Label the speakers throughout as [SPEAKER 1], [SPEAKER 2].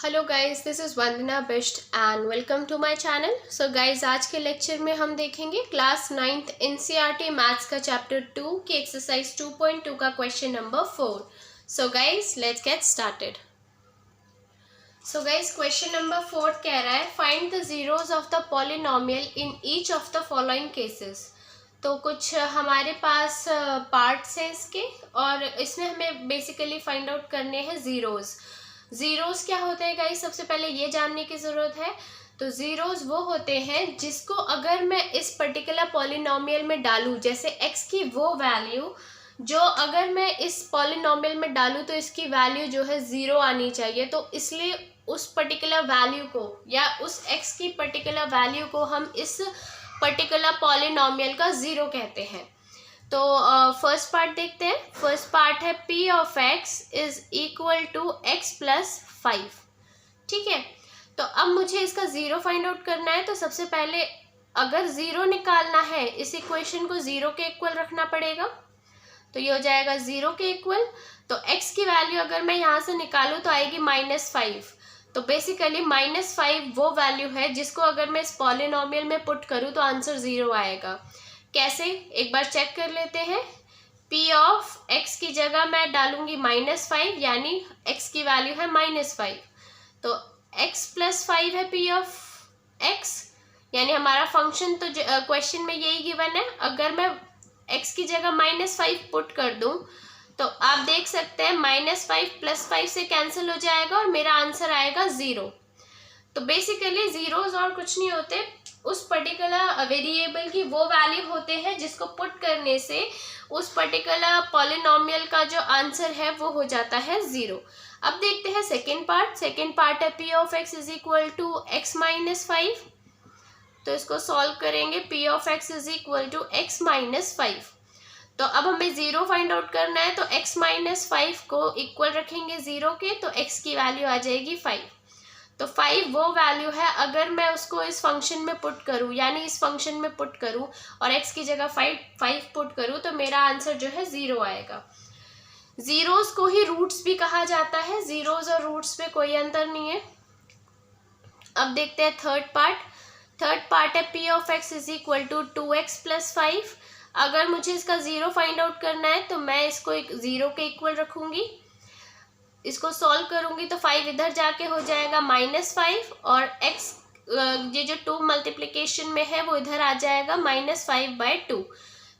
[SPEAKER 1] Hello guys, this is Vandana Bisht and welcome to my channel. So guys, आज के lecture में हम देखेंगे क्लास 9th एनसीईआरटी मैथ्स का चैप्टर 2 की एक्सरसाइज 2.2 का question number 4। So guys, let's get started. So guys, question number 4 कह रहा है find the zeros of the polynomial in each of the following cases. तो कुछ हमारे पास पार्ट्स हैं इसके, और इसमें हमें बेसिकली फाइंड आउट करने हैं जीरोज। जीरोस क्या होते हैं गाइस, सबसे पहले ये जानने की ज़रूरत है। तो जीरोस वो होते हैं जिसको अगर मैं इस पर्टिकुलर पॉलिनोमियल में डालूं, जैसे x की वो वैल्यू जो अगर मैं इस पॉलिनोमियल में डालूं तो इसकी वैल्यू जो है ज़ीरो आनी चाहिए। तो इसलिए उस पर्टिकुलर वैल्यू को या उस x की पर्टिकुलर वैल्यू को हम इस पर्टिकुलर पॉलिनोमियल का ज़ीरो कहते हैं। तो फर्स्ट पार्ट देखते हैं। फर्स्ट पार्ट है p of x is equal to x plus 5। ठीक है, तो अब मुझे इसका ज़ीरो फाइंड आउट करना है। तो सबसे पहले अगर ज़ीरो निकालना है, इस इक्वेशन को ज़ीरो के इक्वल रखना पड़ेगा। तो ये हो जाएगा ज़ीरो के इक्वल। तो x की वैल्यू अगर मैं यहाँ से निकालूँ तो आएगी -5। तो बेसिकली -5 वो वैल्यू है जिसको अगर मैं इस पॉलिनोमियल में पुट करूँ तो आंसर ज़ीरो आएगा। कैसे, एक बार चेक कर लेते हैं। p ऑफ x की जगह मैं डालूंगी -5, यानी x की वैल्यू है -5। तो x प्लस 5 है p ऑफ x, यानी हमारा फंक्शन तो क्वेश्चन में यही गिवन है। अगर मैं x की जगह -5 पुट कर दूं तो आप देख सकते हैं -5 प्लस 5 से कैंसिल हो जाएगा और मेरा आंसर आएगा ज़ीरो। तो बेसिकली जीरोज और कुछ नहीं होते, उस पर्टिकुलर वेरिएबल की वो वैल्यू होते हैं जिसको पुट करने से उस पर्टिकुलर पॉलिनोमियल का जो आंसर है वो हो जाता है ज़ीरो। अब देखते हैं सेकेंड पार्ट। सेकेंड पार्ट है p of x is equal to x minus 5। तो इसको सॉल्व करेंगे। p of x is equal to x minus 5। तो अब हमें ज़ीरो फाइंड आउट करना है, तो x माइनस 5 को इक्वल रखेंगे ज़ीरो के, तो x की वैल्यू आ जाएगी 5। तो 5 वो वैल्यू है अगर मैं उसको इस फंक्शन में पुट करूँ, यानी इस फंक्शन में पुट करूँ और x की जगह 5 पुट करूँ तो मेरा आंसर जो है ज़ीरो आएगा। ज़ीरोस को ही रूट्स भी कहा जाता है, ज़ीरोस और रूट्स में कोई अंतर नहीं है। अब देखते हैं थर्ड पार्ट। थर्ड पार्ट है p of x is equal to 2x plus 5। अगर मुझे इसका ज़ीरो फाइंड आउट करना है तो मैं इसको एक ज़ीरो के इक्वल रखूँगी। इसको सॉल्व करूंगी तो 5 इधर जाके हो जाएगा -5, और x ये जो 2 मल्टीप्लिकेशन में है वो इधर आ जाएगा -5/2।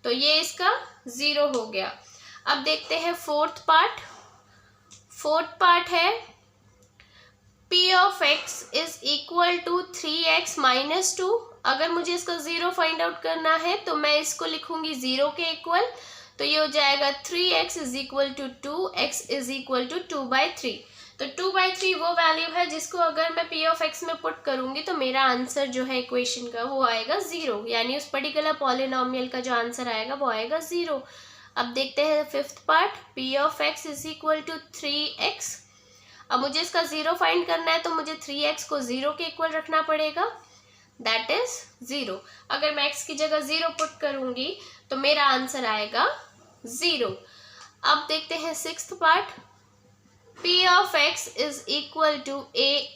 [SPEAKER 1] तो ये इसका ज़ीरो हो गया। अब देखते हैं फोर्थ पार्ट। फोर्थ पार्ट है p of x is equal to 3x minus 2। अगर मुझे इसका ज़ीरो फाइंड आउट करना है तो मैं इसको लिखूंगी ज़ीरो के इक्वल। तो ये हो जाएगा 3x is equal to 2, x is equal to 2/3। तो 2/3 वो वैल्यू है जिसको अगर मैं p ऑफ x में पुट करूंगी तो मेरा आंसर जो है इक्वेशन का वो आएगा ज़ीरो, यानी उस पर्टिकुलर पॉलिनोमियल का जो आंसर आएगा वो आएगा ज़ीरो। अब देखते हैं fifth part. p of x is equal to 3x। अब मुझे इसका ज़ीरो फाइंड करना है तो मुझे 3x को ज़ीरो के इक्वल रखना पड़ेगा, दैट इज ज़ीरो। अगर मैं x की जगह ज़ीरो पुट करूंगी तो मेरा आंसर आएगा ज़ीरो। अब देखते हैं sixth part. p of x is equal to a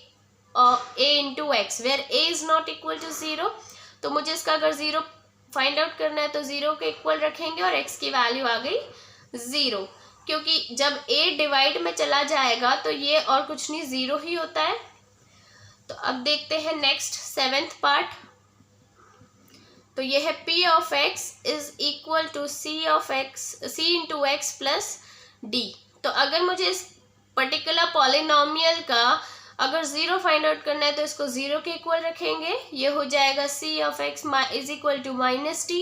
[SPEAKER 1] into x, where a is not equal to zero. तो मुझे इसका अगर ज़ीरो फाइंड आउट करना है तो ज़ीरो के इक्वल रखेंगे और x की वैल्यू आ गई ज़ीरो, क्योंकि जब a डिवाइड में चला जाएगा तो ये और कुछ नहीं, ज़ीरो ही होता है। तो अब देखते हैं नेक्स्ट सेवेंथ पार्ट। तो ये है p of x is equal to c into x plus d। तो अगर मुझे इस पर्टिकुलर पॉलिनोमियल का अगर ज़ीरो फाइंड आउट करना है तो इसको ज़ीरो के इक्वल रखेंगे। ये हो जाएगा c of x is equal to -d,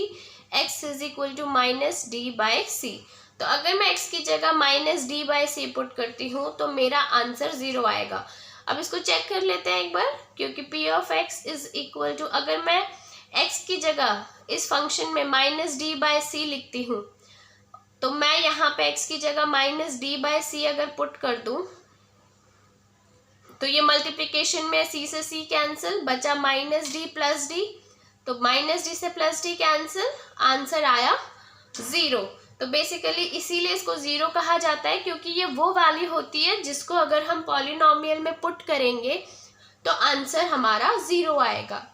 [SPEAKER 1] x is equal to -d/c। तो अगर मैं x की जगह -d/c पुट करती हूँ तो मेरा आंसर ज़ीरो आएगा। अब इसको चेक कर लेते हैं एक बार, क्योंकि p of x is equal to, अगर मैं x की जगह इस फंक्शन में -d/c लिखती हूँ तो मैं यहाँ पे x की जगह -d/c अगर पुट कर दूँ तो ये मल्टीप्लिकेशन में c से c कैंसिल, बचा -d प्लस d। तो -d से +d कैंसिल, आंसर आया ज़ीरो। तो बेसिकली इसीलिए इसको ज़ीरो कहा जाता है, क्योंकि ये वो वैल्यू होती है जिसको अगर हम पॉलिनोमियल में पुट करेंगे तो आंसर हमारा ज़ीरो आएगा.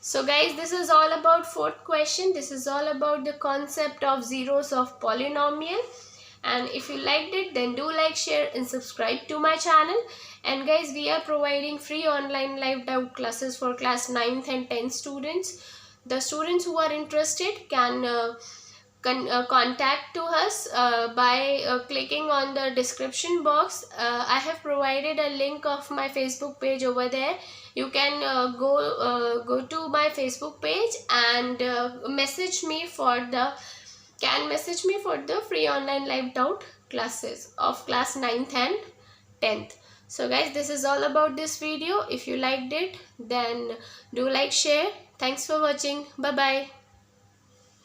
[SPEAKER 1] So guys, this is all about fourth question. This is all about the concept of zeros of polynomial. And if you liked it, then do like, share and subscribe to my channel. And guys, we are providing free online live doubt classes for class 9th and 10th students. The students who are interested can contact to us by clicking on the description box. I have provided a link of my Facebook page over there. You can go to my Facebook page and message me for the free online live doubt classes of class 9th and 10th. So guys, this is all about this video. If you liked it, then do like, share. Thanks for watching. Bye bye.